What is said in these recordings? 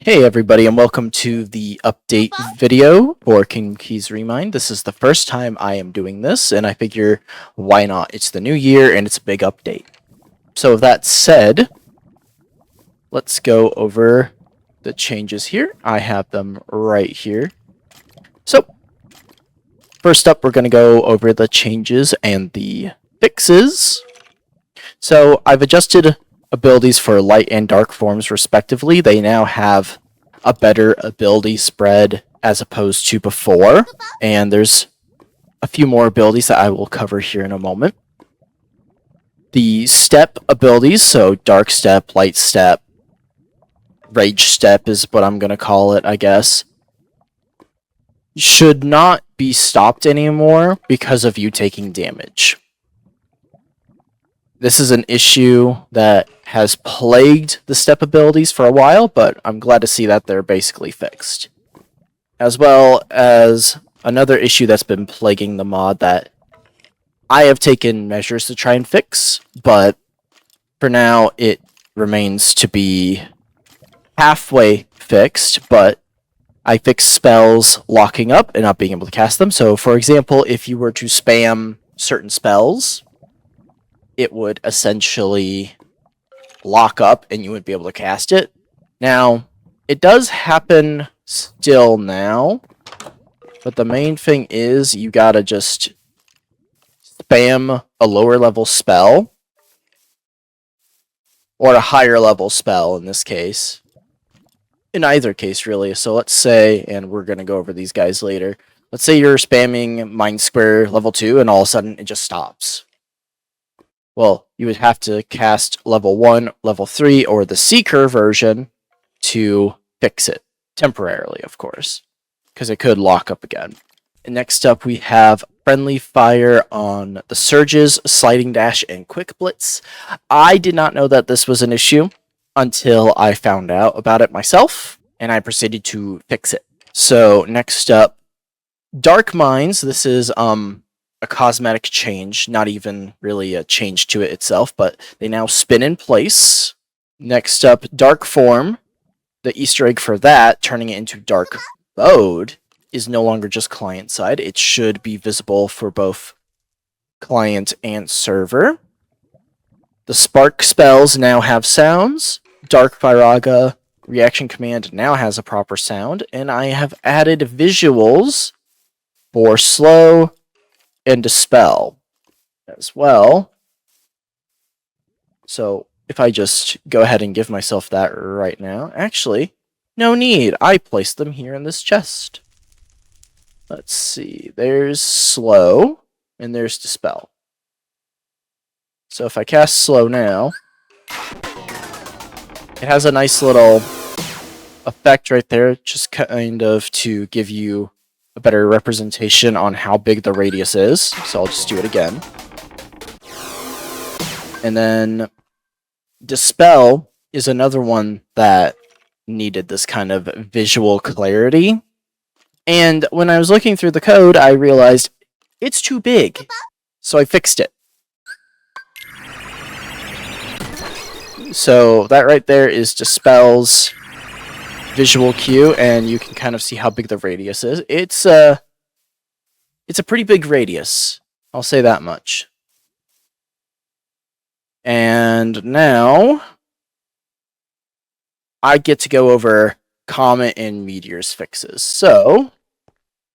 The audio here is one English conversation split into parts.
Hey everybody, and welcome to the update video for Kingdom Keys Remind. This is the first time I am doing this, and I figure, why not? It's the new year, and it's a big update. So with that said, let's go over the changes here. I have them right here. So, first up, we're going to go over the changes and the fixes. So, I've adjusted abilities for light and dark forms respectively. They now have a better ability spread as opposed to before, and there's a few more abilities that I will cover here in a moment. The step abilities, so dark step, light step, rage step is what I'm going to call it, I guess, should not be stopped anymore because of you taking damage. This is an issue that has plagued the step abilities for a while, but I'm glad to see that they're basically fixed. As well as another issue that's been plaguing the mod that I have taken measures to try and fix, but for now it remains to be halfway fixed, but I fixed spells locking up and not being able to cast them. So for example, if you were to spam certain spells, it would essentially lock up and you would be able to cast it. Now, it does happen still now, but the main thing is you gotta just spam a lower level spell, or a higher level spell in this case. In either case, really. So let's say, and we're gonna go over these guys later, let's say you're spamming Mind Square level 2 and all of a sudden it just stops. Well, you would have to cast level 1, level 3, or the Seeker version to fix it. Temporarily, of course, because it could lock up again. And next up, we have Friendly Fire on the Surges, Sliding Dash, and Quick Blitz. I did not know that this was an issue until I found out about it myself, and I proceeded to fix it. So, next up, Dark Minds. This is, a cosmetic change, not even really a change to it itself, but they now spin in place. Next up, Dark Form. The Easter egg for that, turning it into Dark Mode, is no longer just client-side. It should be visible for both client and server. The Spark spells now have sounds. Dark Firaga reaction command now has a proper sound, and I have added visuals for slow and dispel as well. So if I just go ahead and give myself that right now, actually, no need. I placed them here in this chest. Let's see. There's slow and there's dispel. So if I cast slow now, it has a nice little effect right there, just kind of to give you a better representation on how big the radius is. So I'll just do it again. And then Dispel is another one that needed this kind of visual clarity. And when I was looking through the code, I realized it's too big. So I fixed it. So that right there is Dispel's visual cue, and you can kind of see how big the radius is. It's a pretty big radius, I'll say that much. And now I get to go over Comet and Meteor's fixes. So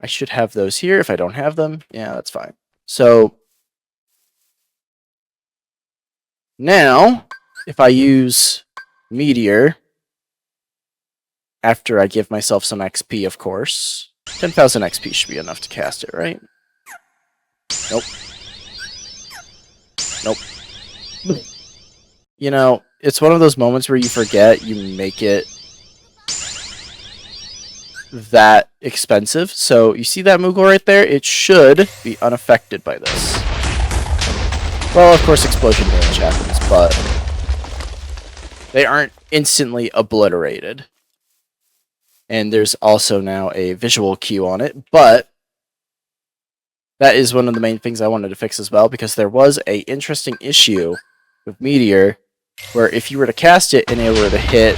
I should have those here. If I don't have them, yeah, that's fine. So now if I use Meteor, after I give myself some XP, of course. 10,000 XP should be enough to cast it, right? Nope. Nope. You know, it's one of those moments where you forget you make it that expensive. So, you see that Moogle right there? It should be unaffected by this. Well, of course, explosion damage happens, but they aren't instantly obliterated. And there's also now a visual cue on it, but that is one of the main things I wanted to fix as well, because there was a interesting issue with Meteor, where if you were to cast it and it were to hit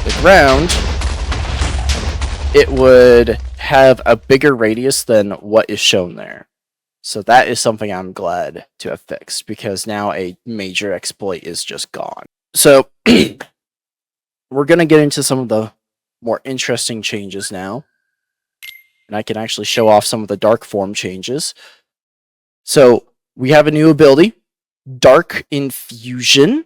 the ground, it would have a bigger radius than what is shown there. So that is something I'm glad to have fixed, because now a major exploit is just gone. So we're going to get into some of the more interesting changes now. And I can actually show off some of the dark form changes. So we have a new ability, Dark Infusion.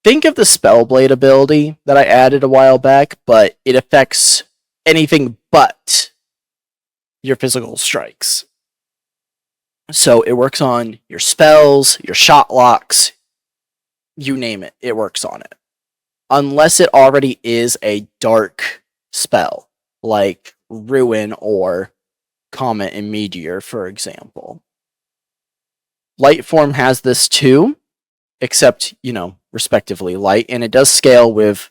Think of the Spellblade ability that I added a while back, but it affects anything but your physical strikes. So it works on your spells, your shot locks, you name it, it works on it. Unless it already is a dark spell, like Ruin or Comet and Meteor, for example. Light form has this too, except, you know, respectively light, and it does scale with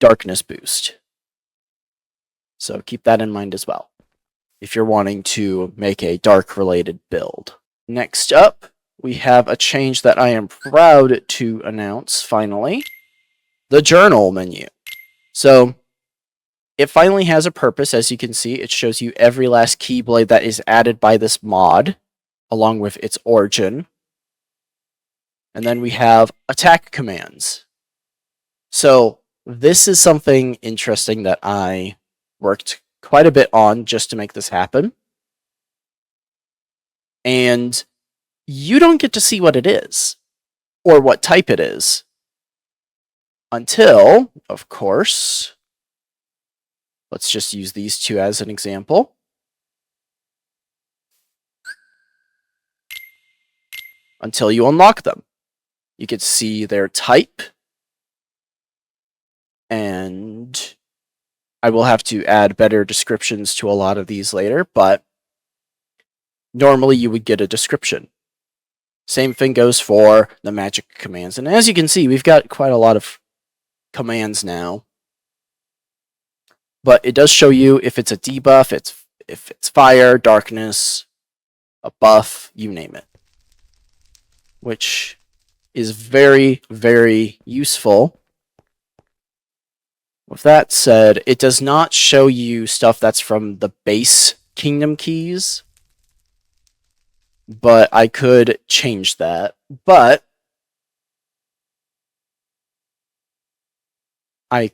darkness boost. So keep that in mind as well, if you're wanting to make a dark related build. Next up, we have a change that I am proud to announce, finally, the journal menu. So it finally has a purpose. As you can see, it shows you every last keyblade that is added by this mod, along with its origin. And then we have attack commands. So this is something interesting that I worked quite a bit on just to make this happen. And you don't get to see what it is, or what type it is, until, of course, let's just use these two as an example. Until you unlock them. You can see their type, and I will have to add better descriptions to a lot of these later, but normally you would get a description. Same thing goes for the magic commands, and as you can see, we've got quite a lot of commands now. But it does show you if it's a debuff, if it's fire, darkness, a buff, you name it. Which is very, very useful. With that said, it does not show you stuff that's from the base Kingdom Keys, but I could change that. But I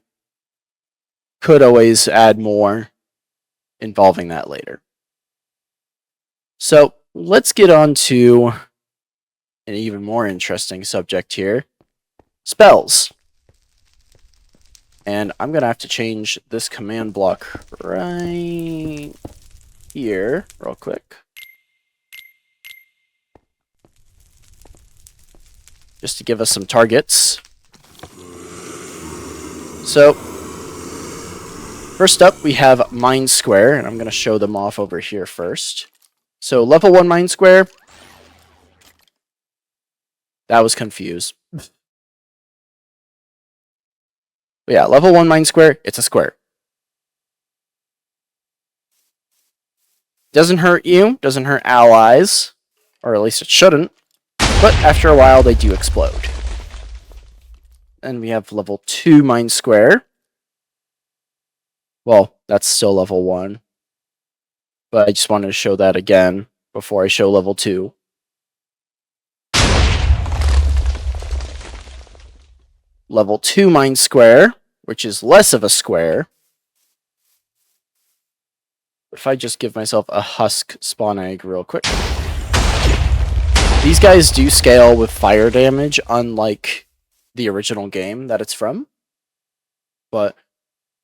could always add more involving that later. So let's get on to an even more interesting subject here, spells. And I'm going to have to change this command block right here real quick. Just to give us some targets. So, first up we have Mind Square, and I'm going to show them off over here first. So, level 1 Mind Square. That was confused. But yeah, level 1 Mind Square, it's a square. Doesn't hurt you, doesn't hurt allies, or at least it shouldn't, but after a while they do explode. And we have level 2 Mind Square. Well, that's still level 1. But I just wanted to show that again before I show level 2. Level 2 Mind Square, which is less of a square. If I just give myself a husk spawn egg real quick. These guys do scale with fire damage, unlike the original game that it's from. But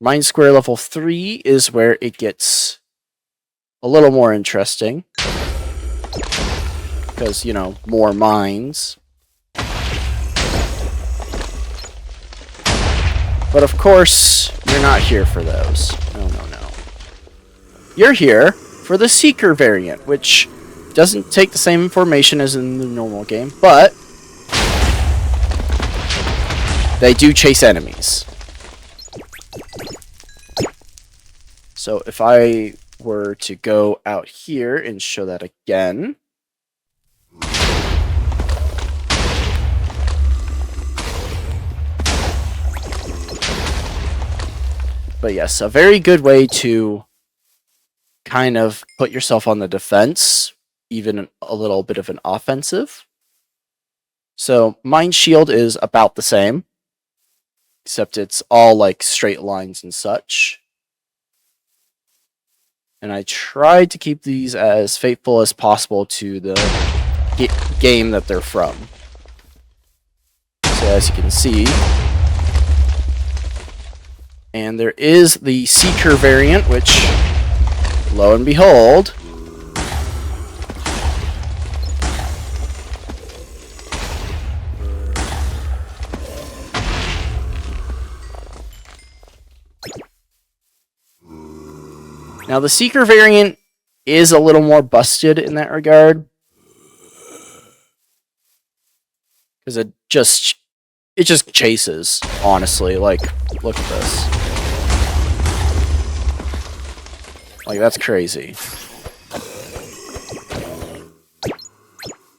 Mind Square level 3 is where it gets a little more interesting. Because, you know, more minds. But of course, you're not here for those. No. You're here for the Seeker variant, which doesn't take the same information as in the normal game, but they do chase enemies. So if I were to go out here and show that again, But yes, a very good way to kind of put yourself on the defense, even a little bit of an offensive. So Mind Shield is about the same, except it's all like straight lines and such. And I tried to keep these as faithful as possible to the game that they're from. So as you can see, and there is the Seeker variant, which, lo and behold, now the Seeker variant is a little more busted in that regard, because it just chases, honestly. Like, look at this. Like, that's crazy.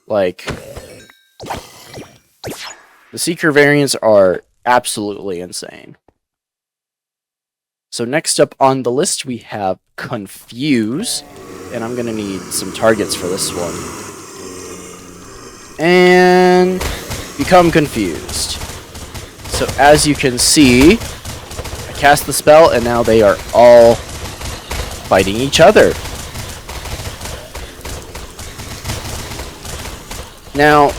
Like, the Seeker variants are absolutely insane. So next up on the list, we have Confuse, and I'm going to need some targets for this one. And Become Confused. So as you can see, I cast the spell, and now they are all fighting each other. Now,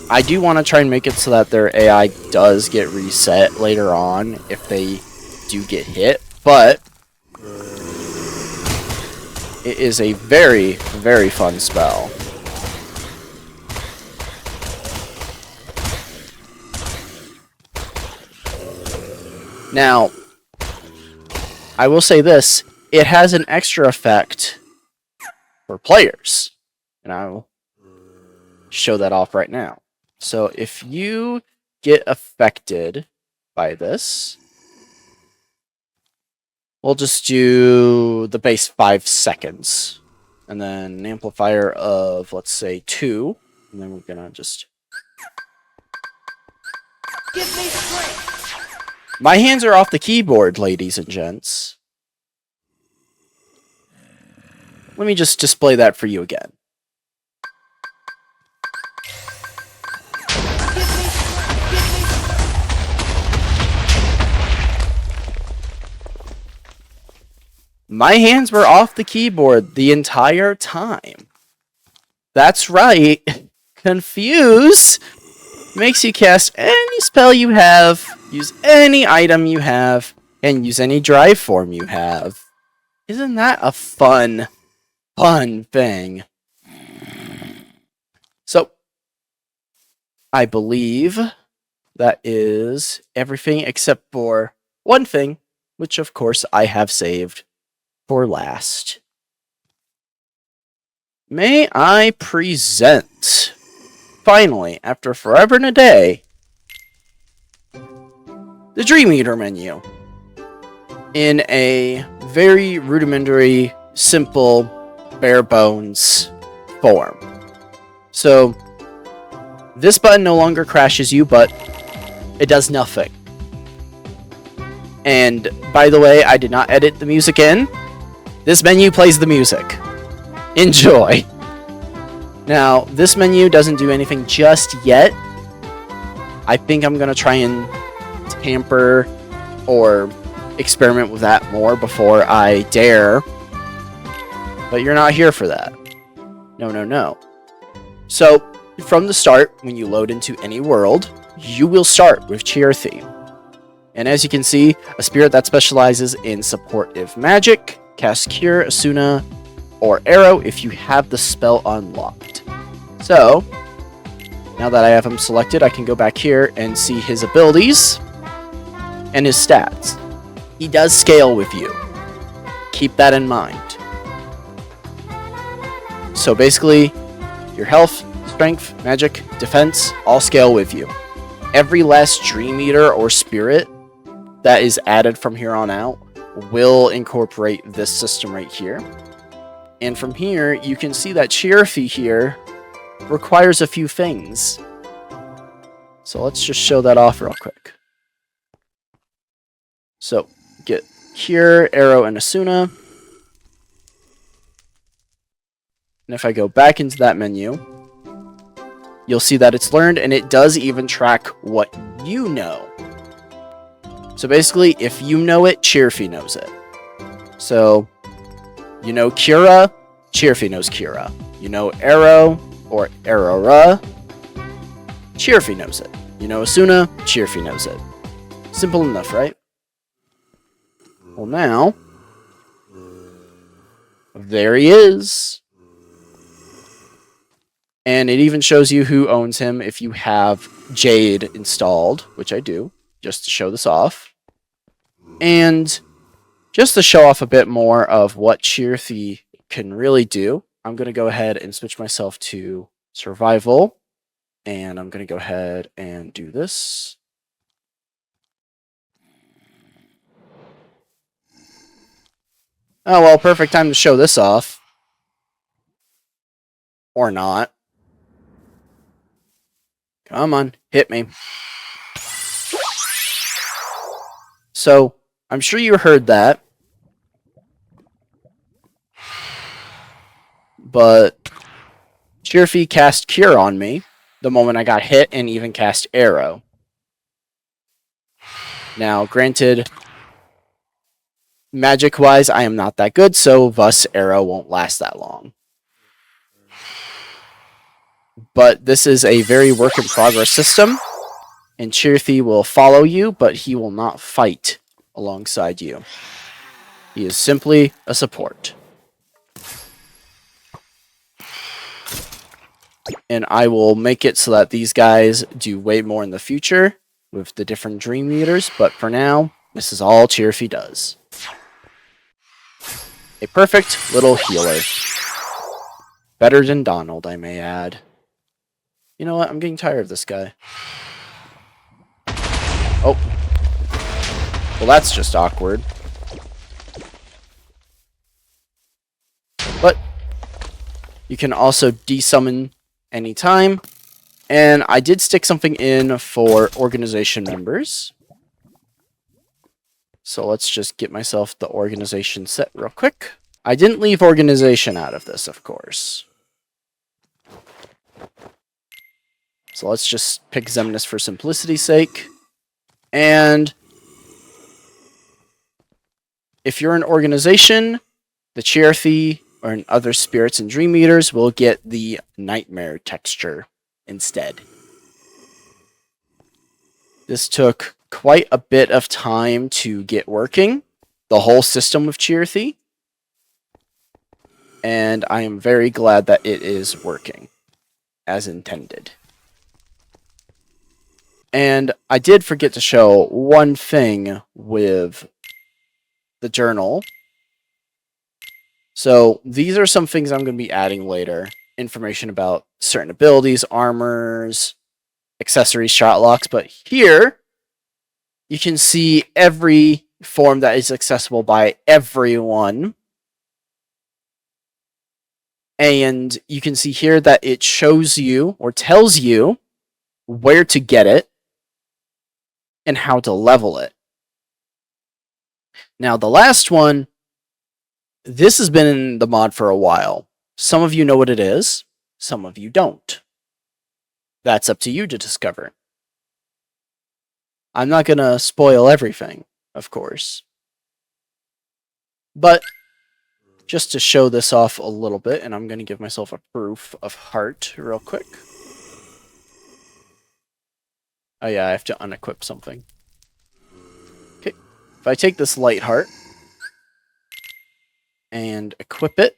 I do want to try and make it so that their AI does get reset later on if they do get hit, but it is a very, very fun spell. Now, I will say this, it has an extra effect for players, and I will show that off right now. So if you get affected by this, we'll just do the base 5 seconds, and then an amplifier of, let's say, 2, and then we're gonna just... Give me strength! My hands are off the keyboard, ladies and gents. Let me just display that for you again. My hands were off the keyboard the entire time. That's right. Confuse makes you cast any spell you have, use any item you have, and use any drive form you have. Isn't that a fun thing? So, I believe that is everything except for one thing, which of course I have saved for last. May I present, finally, after forever and a day, the Dream Eater menu in a very rudimentary, simple, bare bones form. So, this button no longer crashes you, but it does nothing. And, by the way, I did not edit the music in. This menu plays the music. Enjoy! Now, this menu doesn't do anything just yet. I think I'm going to try and tamper or experiment with that more before I dare. But you're not here for that. No, no, no. So, from the start, when you load into any world, you will start with Chiarthy. And as you can see, a spirit that specializes in supportive magic, cast Cure, Asuna, or Arrow if you have the spell unlocked. So, now that I have him selected, I can go back here and see his abilities and his stats. He does scale with you. Keep that in mind. So basically, your health, strength, magic, defense, all scale with you. Every last Dream Eater or spirit that is added from here on out will incorporate this system right here. And from here, you can see that Chiarthy here requires a few things. So let's just show that off real quick. So, get Cure, Arrow, and Asuna. And if I go back into that menu, you'll see that it's learned, and it does even track what you know. So basically, if you know it, Cheerfy knows it. So, you know Kira, Cheerfy knows Kira. You know Arrow, or Arrowra, Cheerfy knows it. You know Asuna, Cheerfy knows it. Simple enough, right? Well, now, there he is. And it even shows you who owns him if you have Jade installed, which I do, just to show this off. And just to show off a bit more of what Cheerfy can really do, I'm going to go ahead and switch myself to survival. And I'm going to go ahead and do this. Oh, well, perfect time to show this off. Or not. Come on, hit me. So, I'm sure you heard that. But Cheerfy cast Cure on me the moment I got hit, and even cast Arrow. Now, granted, magic-wise, I am not that good, so thus Arrow won't last that long. But this is a very work-in-progress system, and Cheerfy will follow you, but he will not fight alongside you. He is simply a support. And I will make it so that these guys do way more in the future with the different Dream Eaters, but for now, this is all Cheerfy does. A perfect little healer. Better than Donald, I may add. You know what? I'm getting tired of this guy. Oh. Well, that's just awkward. But you can also desummon anytime. And I did stick something in for organization members. So let's just get myself the organization set real quick. I didn't leave organization out of this, of course. So let's just pick Xemnas for simplicity's sake. And if you're an organization, the Cheerfy or other spirits and Dream Eaters will get the Nightmare texture instead. This took quite a bit of time to get working, the whole system of Cheerfy. And I am very glad that it is working as intended. And I did forget to show one thing with the journal. So these are some things I'm going to be adding later. Information about certain abilities, armors, accessories, shot locks. But here, you can see every form that is accessible by everyone. And you can see here that it shows you or tells you where to get it and how to level it. Now, the last one, this has been in the mod for a while. Some of you know what it is, some of you don't. That's up to you to discover. I'm not going to spoil everything, of course. But just to show this off a little bit, and I'm going to give myself a proof of heart real quick. Oh yeah, I have to unequip something. Okay, if I take this light heart and equip it,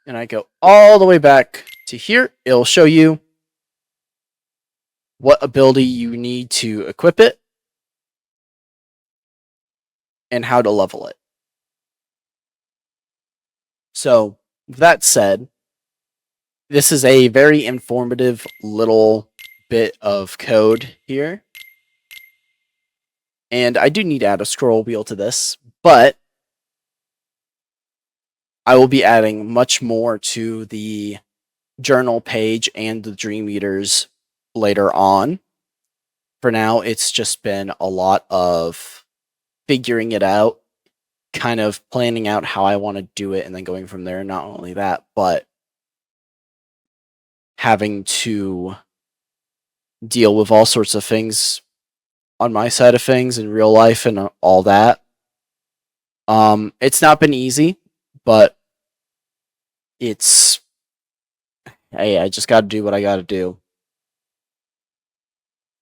and I go all the way back to here, it'll show you what ability you need to equip it and how to level it. So, with that said, this is a very informative little bit of code here. And I do need to add a scroll wheel to this, but I will be adding much more to the journal page and the Dream Eaters later on. for now, it's just been a lot of figuring it out, kind of planning out how I want to do it, and then going from there. Not only that, but having to deal with all sorts of things on my side of things in real life and all that. It's not been easy, but hey, I just got to do what I got to do.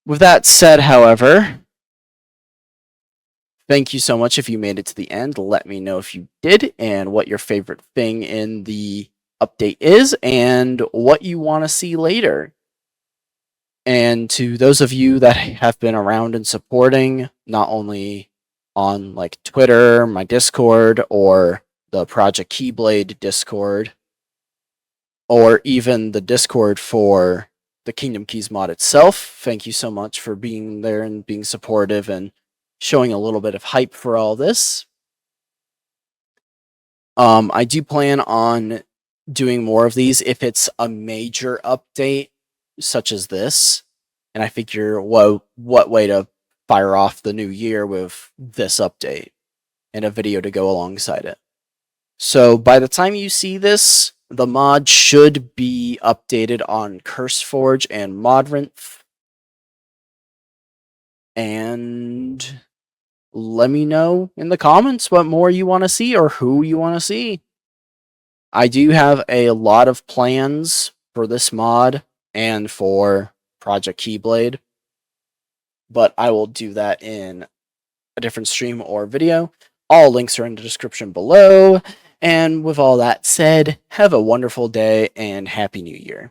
With that said, however, thank you so much if you made it to the end. Let me know if you did and what your favorite thing in the update is and what you want to see later. And to those of you that have been around and supporting, not only on like Twitter, my Discord, or the Project Keyblade Discord, or even the Discord for the Kingdom Keys mod itself, thank you so much for being there and being supportive and showing a little bit of hype for all this. I do plan on doing more of these if it's a major update such as this, and I figure what way to fire off the new year with this update and a video to go alongside it. So by the time you see this, the mod should be updated on CurseForge and Modrinth. And let me know in the comments what more you want to see or who you want to see. I do have a lot of plans for this mod and for Project Keyblade, but I will do that in a different stream or video. All links are in the description below. And with all that said, have a wonderful day and Happy New Year.